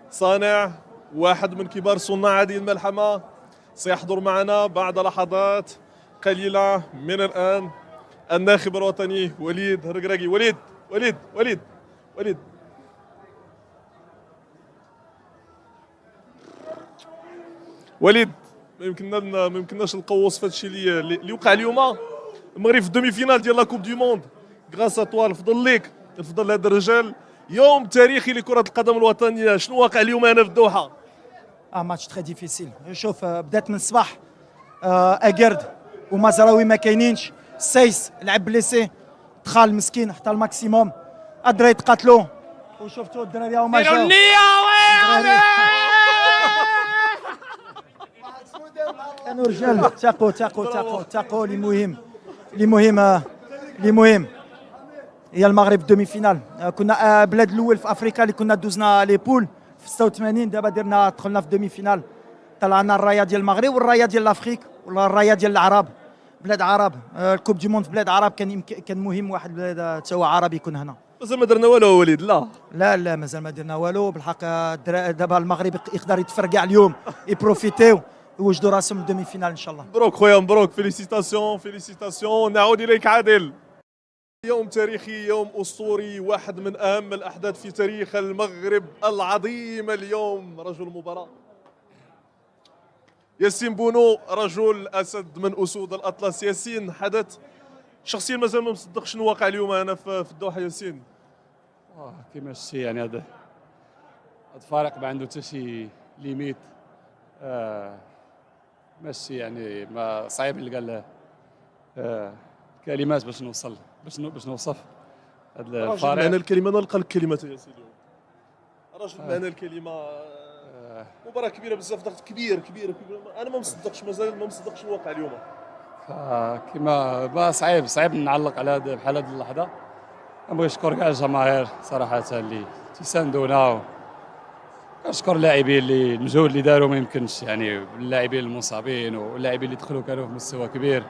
صانع واحد من كبار صناع هذه الملحمة سيحضر معنا بعد لحظات قليلة من الآن الناخب الوطني وليد هرقراقي. وليد ما يمكنناش نلقاو وصف هادشي اللي وقع اليوم. المغرب في الدومي فينال ديال لا كوب دو موند غراس اتوا. الفضل ليك، الفضل لهذا الرجال. يوم تاريخي لكرة القدم الوطنية. شنو واقع اليوم هنا في الدوحة؟ ماتش تري ديفيسيل. شوف بدات من الصباح اكرد ومزراوي ما كاينينش. السايس لعب بليسي دخل المسكين حتى الماكسيموم. الدراري تقاتلوا وشفتوا الدراري هما جاو كانوا رجال. تاقوا اللي مهم هي المغرب دومي فينال. كنا بلاد الاول في افريقيا اللي كنا دوزنا لي بول في 86. دابا دخلنا في دومي فينال. طلعنا الرايه ديال المغرب والرايه ديال لافريك ولا الرايه ديال العرب. بلاد عرب. الكوب دي موند في بلاد عرب كان مهم واحد بلاد تا هو عربي يكون هنا. مازال ما درنا والو وليد. لا مازال ما درنا والو بالحق. دابا المغرب يقدر يتفرقع اليوم يبروفيتيو يوجدوا راسهم الدومي فينال ان شاء الله. مبروك خويا مبروك. فيليسيتاسيون. نعود اليك عادل. يوم تاريخي، يوم اسطوري، واحد من اهم الاحداث في تاريخ المغرب العظيم. اليوم رجل المباراه ياسين بونو، رجل اسد من اسود الاطلس. ياسين، حدث شخصيا مازال ما مصدق شنو واقع اليوم هنا في الدوحه. ياسين كيما شتي يعني هذا الفارق ما عنده حتى شي ليميت. ماشي يعني ما صعيب اللي قال كلمات باش نوصل باش نوصف هذا الفارق. معنى الكلمه انا نلقى لك كلمات ياسين اليوم. رجل معنى الكلمه. مباراه كبيره بزاف، ضغط كبير. انا ما مصدقش، مازال ما مصدقش الواقع اليوم. كيما صعيب نعلق على هذا بحال هذه اللحظه. نبغي نشكر كاع الجماهير صراحه اللي تيساندونا. كنشكر اللاعبين اللي المجهود اللي داروا ما يمكنش، يعني اللاعبين المصابين واللاعبين اللي دخلوا كانوا في مستوى كبير.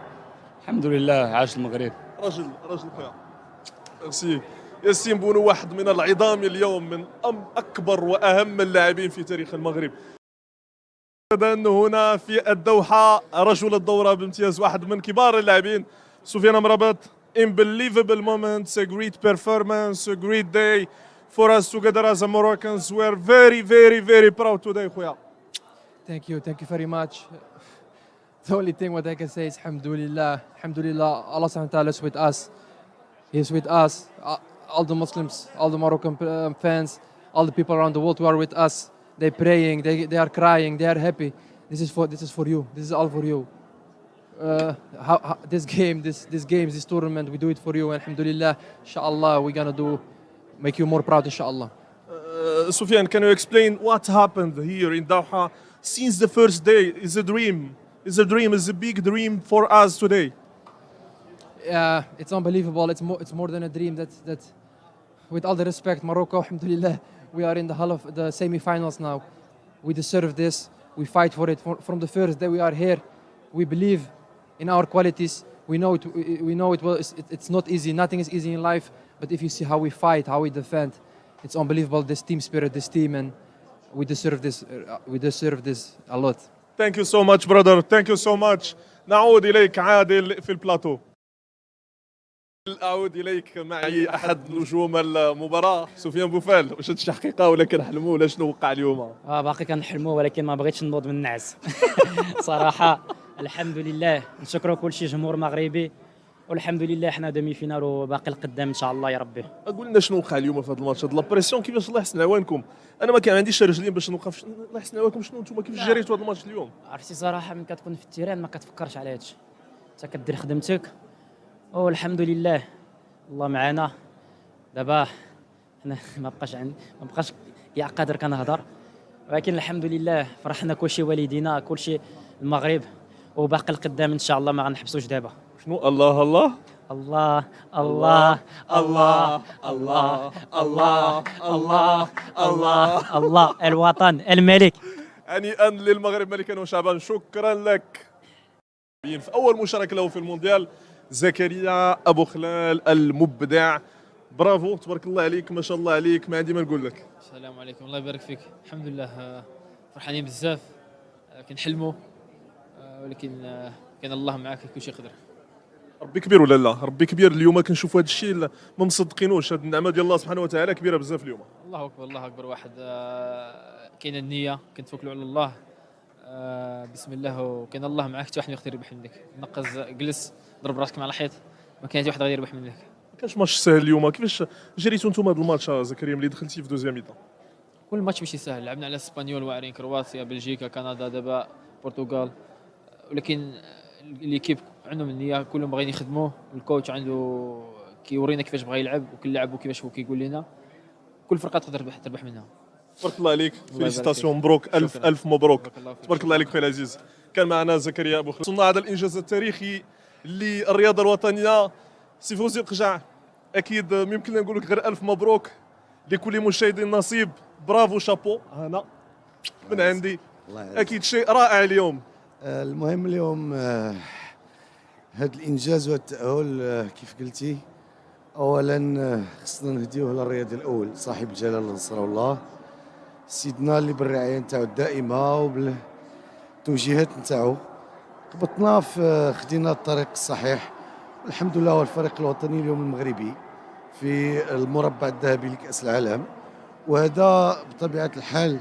الحمد لله عاش المغرب. رجل خويا. ميرسي. ياسين بونو واحد من العظام اليوم، من اكبر واهم اللاعبين في تاريخ المغرب. هنا في الدوحه رجل الدوره بامتياز، واحد من كبار اللاعبين سفيان امرابط. Unbelievable moments, a great performance, a great day for us together as Moroccans. We are very proud today خويا. Thank you very much. The only thing what I can say is Alhamdulillah. Allah subhanahu wa ta'ala is with us. He's with us. All the Muslims, all the Moroccan fans, all the people around the world who are with us. They're praying, they are crying, they are happy. This is for you. This is all for you. This tournament, we do it for you. Alhamdulillah. Inshallah, we're gonna make you more proud, inshallah. Sufyan, can you explain what happened here in Doha since the first day? Is a big dream for us today. It's unbelievable. It's more than a dream. That with all the respect, Morocco, alhamdulillah, we are in the semi-finals now. We deserve this. We fight for it from the first day we are here. We believe in our qualities. We know it's not easy. Nothing is easy in life. But if you see how we fight, how we defend, it's unbelievable. This team spirit, this team, and we deserve this. We deserve this a lot. Thank you so much, brother. Thank you so much. نعود إليك عادل في البلاتو. أعود إليك معي أحد نجوم المباراة سفيان بوفال. واش هادشي حقيقة ولا كنحلموا ولا شنو وقع اليوم؟ باقي كنحلموا ولكن ما بغيتش نوض من النعاس. صراحة الحمد لله نشكروا كل شيء جمهور مغربي، والحمد لله حنا دومي فينال وباقي القدام ان شاء الله يا ربي. قول لنا شنو وقع اليوم في هذا الماتش، هاد لابريسيون كيفاش الله يحسن عوانكم. انا ما كان عنديش رجلين باش نوقف. الله يحسن عوانكم. شنو نتوما كيفاش جريتوا هذا الماتش اليوم؟ عرفتي صراحه ملي كتكون في التيران ما كتفكرش على هادشي، انت كدير خدمتك والحمد لله الله معنا. دابا حنا ما بقاش كاع قادر كنهضر، ولكن الحمد لله فرحنا كلشي والدينا كلشي المغرب وباقي القدام ان شاء الله ما غنحبسوش دابا. شنو الله الله الله الله الله الله الله الله الله الله الوطن الملك. هنيئا للمغرب ملكا وشعبا. شكرا لك. في اول مشاركه له في المونديال زكريا ابو خلال المبدع برافو تبارك الله عليك ما شاء الله عليك، ما عندي ما نقول لك. السلام عليكم، الله يبارك فيك. الحمد لله فرحانين بزاف، كنحلموا ولكن كان الله معاك كل شيء يقدر. ربي كبير ولا لا؟ ربي كبير. اليوم كنشوفوا هذا الشيء ما مصدقينوش، هذه النعمه ديال الله سبحانه وتعالى كبيره بزاف اليوم. الله اكبر، الله اكبر. واحد كاين النيه، كنتوكلوا على الله. بسم الله، وكان الله معاك، حتى واحد ما يقدر يربح منك. نقز، جلس، ضرب راسك مع الحيط، ما كاين حتى واحد غادي يربح منك. ما كانش ماتش سهل اليوم، كيفاش جريتوا انتم هذا الماتش زكريا ملي دخلتي في دوزيام ميطا؟ كل ماتش ماشي سهل، لعبنا على اسبانيول، واعرين كرواتيا، بلجيكا، كندا، دابا البرتغال، ولكن ليكيب عندهم النيه، كلهم باغيين يخدموا، والكوتش عنده كيورينا كيفاش بغا يلعب وكل لاعب وكيفاش هو كيقول لنا. كل فرقه تقدر تربح منها. تبارك الله عليك، يبارك فيليسيتاسيون، فيك. مبروك، الف شكراً. الف مبروك. بارك الله فيك. تبارك الله عليك خويا العزيز. كان معنا زكريا ابو خليل. وصلنا هذا الانجاز التاريخي للرياضه الوطنيه. سي فوزي القجع، اكيد ما يمكن نقول لك غير الف مبروك لكل مشاهد نصيب. برافو، شابو هنا من عندي. الله يعزك. اكيد شيء رائع اليوم. المهم اليوم هذا الانجاز والتاهل كيف قلتي، اولا خصنا نهديوه للرياضي الاول صاحب الجلاله نصره الله، سيدنا اللي بالرعايه نتاعو الدائمه وبالتوجيهات نتاعو قبطنا في خدينا الطريق الصحيح. الحمد لله هو الفريق الوطني اليوم المغربي في المربع الذهبي لكأس العالم، وهذا بطبيعة الحال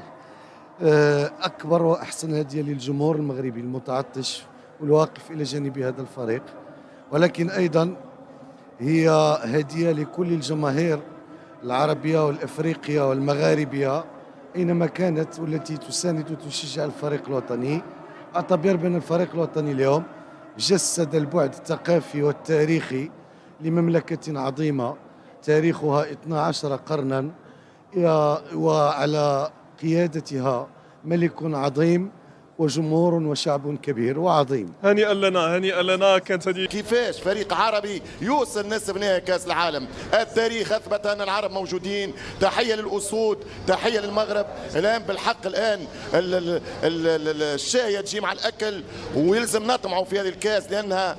أكبر وأحسن هدية للجمهور المغربي المتعطش والواقف إلى جانب هذا الفريق، ولكن أيضا هي هدية لكل الجماهير العربية والأفريقية والمغاربية أينما كانت، والتي تساند وتشجع الفريق الوطني. أعتبر بأن الفريق الوطني اليوم جسد البعد الثقافي والتاريخي لمملكة عظيمة تاريخها 12 قرنا، وعلى قيادتها ملك عظيم وجمهور وشعب كبير وعظيم. هنيئا لنا، هنيئا لنا. كانت هذه كيفاش فريق عربي يوصل نصف نهائي كاس العالم. التاريخ اثبت ان العرب موجودين. تحيه للاسود، تحيه للمغرب. الان بالحق الان الشاي تجي مع الاكل، ويلزم نطمعوا في هذه الكاس لانها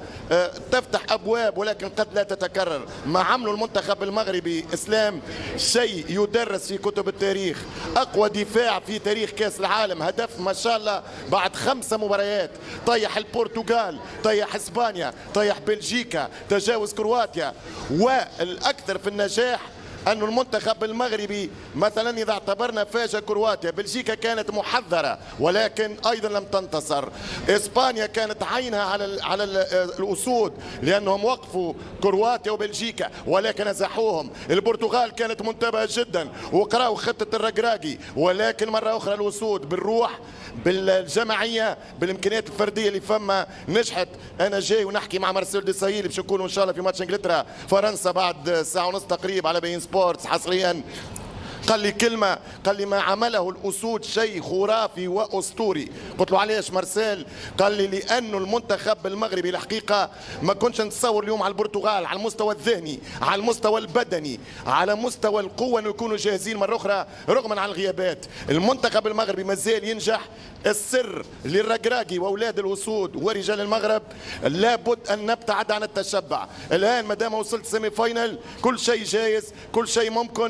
تفتح ابواب ولكن قد لا تتكرر. ما عملوا المنتخب المغربي اسلام شيء يدرس في كتب التاريخ. اقوى دفاع في تاريخ كاس العالم، هدف ما شاء الله بعد 5 مباريات. طيح البرتغال، طيح اسبانيا، طيح بلجيكا، تجاوز كرواتيا. والاكثر في النجاح أن المنتخب المغربي مثلا إذا اعتبرنا فاز كرواتيا، بلجيكا كانت محذرة ولكن أيضا لم تنتصر. إسبانيا كانت عينها على الأسود لأنهم وقفوا كرواتيا وبلجيكا ولكن نزحوهم. البرتغال كانت منتبهة جدا وقرأوا خطة الركراكي، ولكن مرة أخرى الأسود بالروح بالجماعية بالإمكانيات الفردية اللي فما نجحت. أنا جاي ونحكي مع مارسيل ديسايل باش نكونوا إن شاء الله في ماتش إنجلترا فرنسا بعد ساعة ونص تقريبا على بين سبورتس حصريا. قال لي كلمة، قال لي ما عمله الأسود شيء خرافي وأسطوري. قلت له علاش مارسيل؟ قال لي لأنه المنتخب المغربي الحقيقة ما كنتش نتصور اليوم على البرتغال على المستوى الذهني، على المستوى البدني، على مستوى القوة أنه يكونوا جاهزين مرة أخرى رغما عن الغيابات. المنتخب المغربي مازال ينجح. السر للركراكي وأولاد الأسود ورجال المغرب لابد أن نبتعد عن التشبع. الآن ما دام وصلت سيمي فاينل كل شيء جايز، كل شيء ممكن.